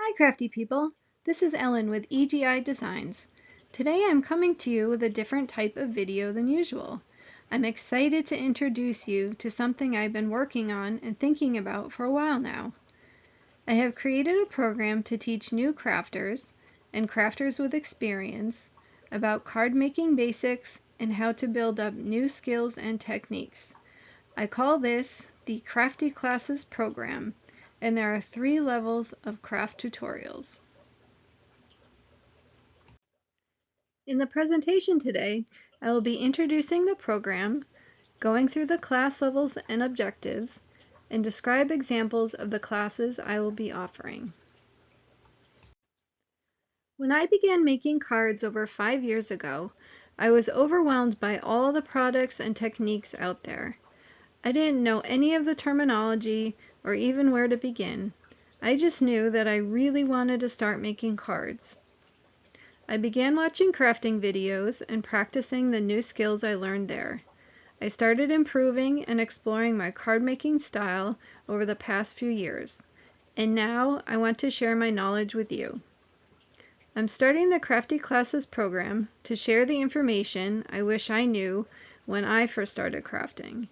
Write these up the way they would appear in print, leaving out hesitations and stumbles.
Hi crafty people, this is Ellen with EGI Designs. Today I'm coming to you with a different type of video than usual. I'm excited to introduce you to something I've been working on and thinking about for a while now. I have created a program to teach new crafters and crafters with experience about card making basics and how to build up new skills and techniques. I call this the Crafty Classes Program, and there are 3 levels of craft tutorials. In the presentation today, I will be introducing the program, going through the class levels and objectives, and describe examples of the classes I will be offering. When I began making cards over 5 years ago, I was overwhelmed by all the products and techniques out there. I didn't know any of the terminology or even where to begin. I just knew that I really wanted to start making cards. I began watching crafting videos and practicing the new skills I learned there. I started improving and exploring my card making style over the past few years, and now I want to share my knowledge with you. I'm starting the Crafty Classes program to share the information I wish I knew when I first started crafting.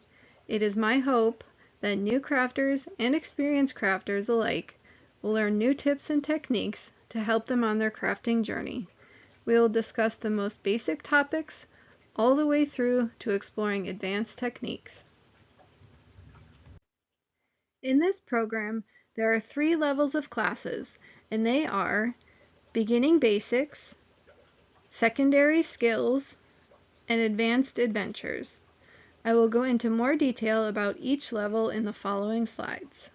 It is my hope that new crafters and experienced crafters alike will learn new tips and techniques to help them on their crafting journey. We will discuss the most basic topics all the way through to exploring advanced techniques. In this program, there are 3 levels of classes, and they are Beginning Basics, Secondary Skills, and Advanced Adventures. I will go into more detail about each level in the following slides.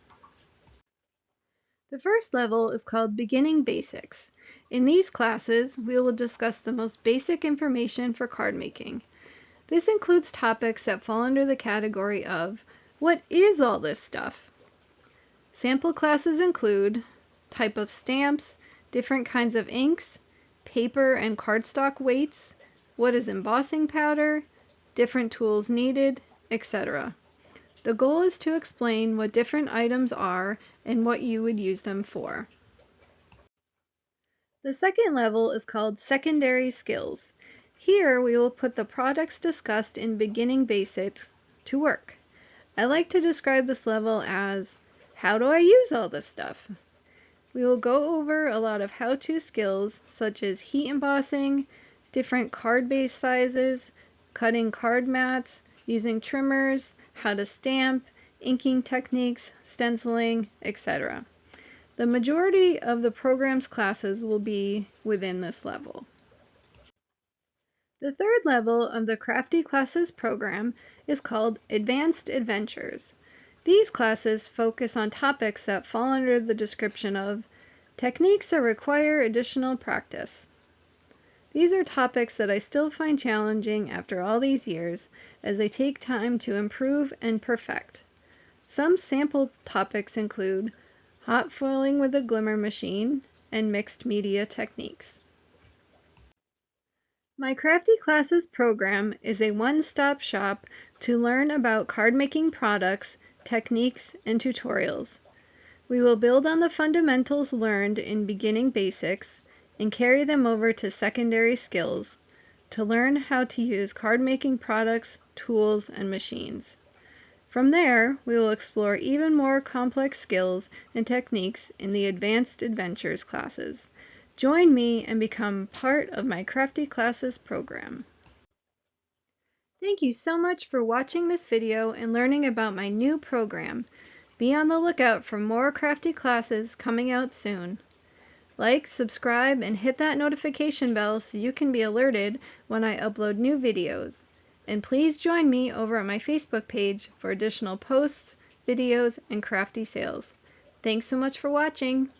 The first level is called Beginning Basics. In these classes, we will discuss the most basic information for card making. This includes topics that fall under the category of, what is all this stuff? Sample classes include type of stamps, different kinds of inks, paper and cardstock weights, what is embossing powder, different tools needed, etc. The goal is to explain what different items are and what you would use them for. The second level is called Secondary Skills. Here we will put the products discussed in Beginning Basics to work. I like to describe this level as, how do I use all this stuff? We will go over a lot of how-to skills such as heat embossing, different card base sizes, cutting card mats, using trimmers, how to stamp, inking techniques, stenciling, etc. The majority of the program's classes will be within this level. The third level of the Crafty Classes program is called Advanced Adventures. These classes focus on topics that fall under the description of techniques that require additional practice. These are topics that I still find challenging after all these years, as they take time to improve and perfect. Some sample topics include hot foiling with a glimmer machine and mixed media techniques. My Crafty Classes program is a one-stop shop to learn about card making products, techniques, and tutorials. We will build on the fundamentals learned in Beginning Basics and carry them over to Secondary Skills to learn how to use card making products, tools, and machines. From there, we will explore even more complex skills and techniques in the Advanced Adventures classes. Join me and become part of my Crafty Classes program. Thank you so much for watching this video and learning about my new program. Be on the lookout for more crafty classes coming out soon. Like, subscribe, and hit that notification bell so you can be alerted when I upload new videos. And please join me over at my Facebook page for additional posts, videos, and crafty sales. Thanks so much for watching.